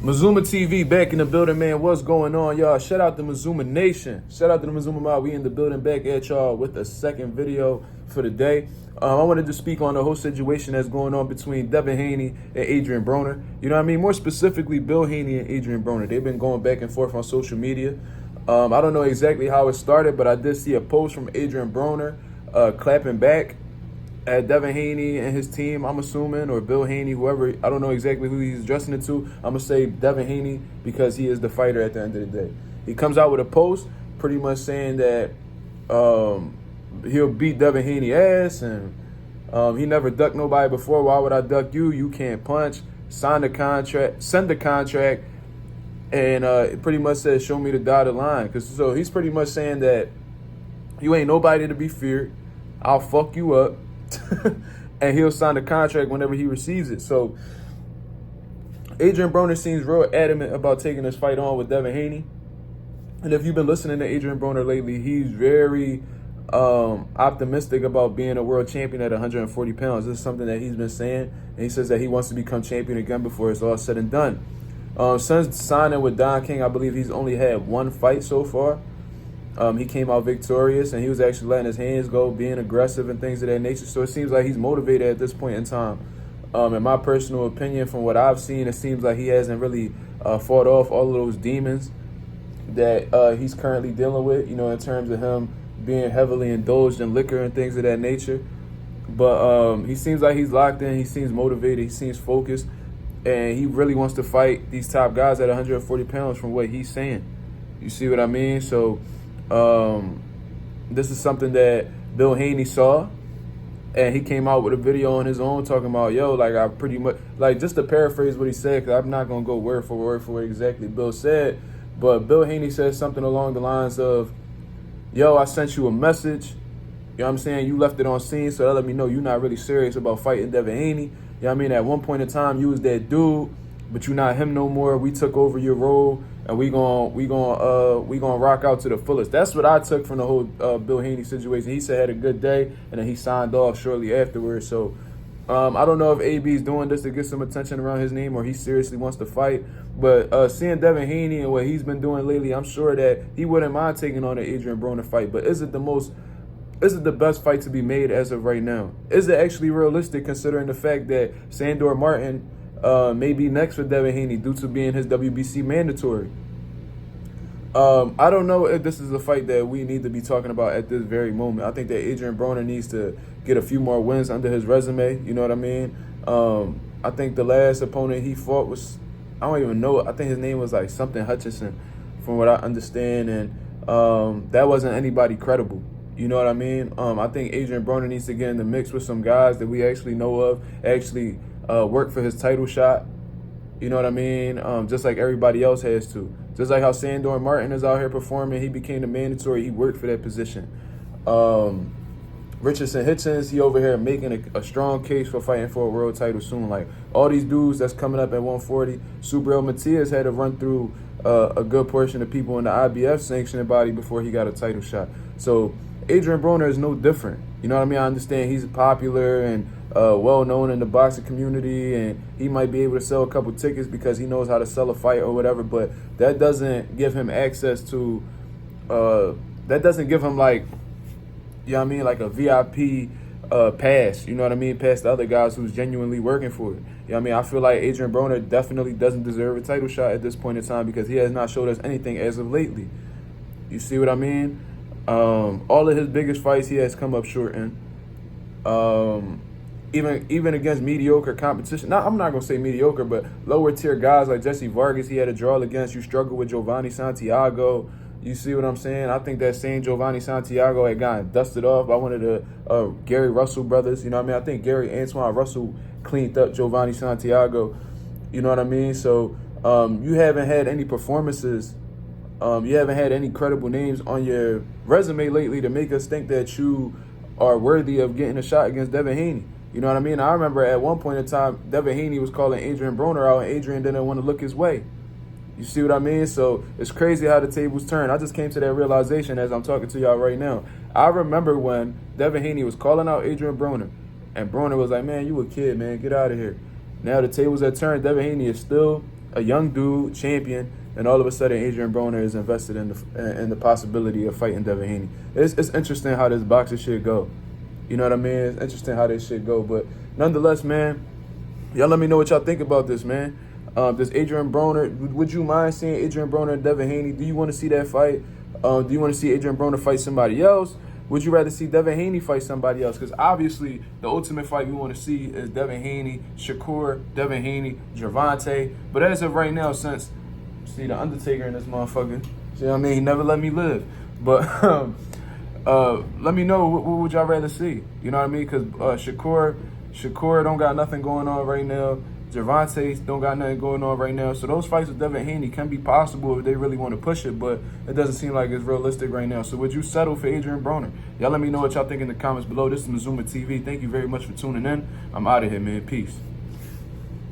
Mazuma TV back in the building, man. What's going on, y'all? Shout out to Mazuma Nation. Shout out to the Mazuma Mob. We in the building back at y'all with a second video for the day. I wanted to speak on the whole situation that's going on between Devin Haney and Adrien Broner. You know what I mean? More specifically, Bill Haney and Adrien Broner. They've been going back and forth on social media. I don't know exactly how it started, but I did see a post from Adrien Broner clapping back at Devin Haney and his team, I'm assuming, or Bill Haney, whoever. I don't know exactly who he's addressing it to. I'm going to say Devin Haney because he is the fighter at the end of the day. He comes out with a post pretty much saying that he'll beat Devin Haney ass and he never ducked nobody before. Why would I duck you? You can't punch. Sign the contract, send the contract, and it pretty much says, show me the dotted line. So he's pretty much saying that you ain't nobody to be feared. I'll fuck you up. And he'll sign the contract whenever he receives it. So Adrien Broner seems real adamant about taking this fight on with Devin Haney. And if you've been listening to Adrien Broner lately, he's very optimistic about being a world champion at 140 pounds. This is something that he's been saying. And he says that he wants to become champion again before it's all said and done. Since signing with Don King, I believe he's only had one fight so far. He came out victorious, and he was actually letting his hands go, being aggressive and things of that nature. So it seems like he's motivated at this point in time. In my personal opinion, from what I've seen, it seems like he hasn't really fought off all of those demons that he's currently dealing with, you know, in terms of him being heavily indulged in liquor and things of that nature. But he seems like he's locked in. He seems motivated. He seems focused. And he really wants to fight these top guys at 140 pounds from what he's saying. You see what I mean? So this is something that Bill Haney saw, and he came out with a video on his own talking about, yo, like, I pretty much, like, just to paraphrase what he said, because I'm not going to go word for what exactly Bill said, but Bill Haney said something along the lines of, yo, I sent you a message, you know what I'm saying, you left it on scene, so that let me know you're not really serious about fighting Devin Haney. You know what I mean? At one point in time, you was that dude, but you're not him no more. We took over your role, and we gonna rock out to the fullest. That's what I took from the whole Bill Haney situation. He said had a good day, and then he signed off shortly afterwards. So I don't know if AB's doing this to get some attention around his name, or he seriously wants to fight. But seeing Devin Haney and what he's been doing lately, I'm sure that he wouldn't mind taking on an Adrien Broner fight. But is it the best fight to be made as of right now? Is it actually realistic, considering the fact that Sandor Martin may be next for Devin Haney due to being his WBC mandatory? I don't know if this is a fight that we need to be talking about at this very moment. I think that Adrien Broner needs to get a few more wins under his resume. You know what I mean? I think the last opponent he fought was, I don't even know, I think his name was like something Hutchinson, from what I understand. And that wasn't anybody credible. You know what I mean? I think Adrien Broner needs to get in the mix with some guys that we actually know of, actually work for his title shot. You know what I mean? Just like everybody else has to. Just like how Sandor Martin is out here performing, he became the mandatory. He worked for that position. Richardson Hitchens, he over here making a strong case for fighting for a world title soon. Like all these dudes that's coming up at 140, Subriel Matias had to run through a good portion of people in the IBF sanctioning body before he got a title shot. So Adrien Broner is no different. You know what I mean? I understand he's popular and well-known in the boxing community, and he might be able to sell a couple tickets because he knows how to sell a fight or whatever, but that doesn't give him access to, that doesn't give him, like, you know what I mean, like a VIP pass, you know what I mean, past the other guys who's genuinely working for it. You know what I mean? I feel like Adrien Broner definitely doesn't deserve a title shot at this point in time because he has not showed us anything as of lately. You see what I mean? All of his biggest fights he has come up short in. Even against mediocre competition. Now, I'm not going to say mediocre, but lower tier guys like Jesse Vargas, he had a draw against. You struggle with Giovanni Santiago. You see what I'm saying? I think that same Giovanni Santiago had gotten dusted off by one of the Gary Russell brothers. You know what I mean? I think Gary Antoine Russell cleaned up Giovanni Santiago. You know what I mean? So you haven't had any performances. You haven't had any credible names on your resume lately to make us think that you are worthy of getting a shot against Devin Haney. You know what I mean? I remember at one point in time, Devin Haney was calling Adrien Broner out, and Adrien didn't want to look his way. You see what I mean? So it's crazy how the tables turn. I just came to that realization as I'm talking to y'all right now. I remember when Devin Haney was calling out Adrien Broner, and Broner was like, man, you a kid, man. Get out of here. Now the tables have turned. Devin Haney is still a young dude, champion, and all of a sudden Adrien Broner is invested in the possibility of fighting Devin Haney. It's interesting how this boxing shit go. You know what I mean? It's interesting how this shit go. But nonetheless, man, y'all let me know what y'all think about this, man. Does Adrien Broner, would you mind seeing Adrien Broner and Devin Haney? Do you want to see that fight? Do you want to see Adrien Broner fight somebody else? Would you rather see Devin Haney fight somebody else? Because obviously, the ultimate fight we want to see is Devin Haney, Shakur, Devin Haney, Gervonta. But as of right now, since, see, the Undertaker in this motherfucker, see what I mean? He never let me live. But let me know, what would y'all rather see? You know what I mean? Because Shakur don't got nothing going on right now. Gervonta don't got nothing going on right now. So those fights with Devin Haney can be possible if they really want to push it, but it doesn't seem like it's realistic right now. So would you settle for Adrien Broner? Y'all let me know what y'all think in the comments below. This is Mazuma TV. Thank you very much for tuning in. I'm out of here, man. Peace.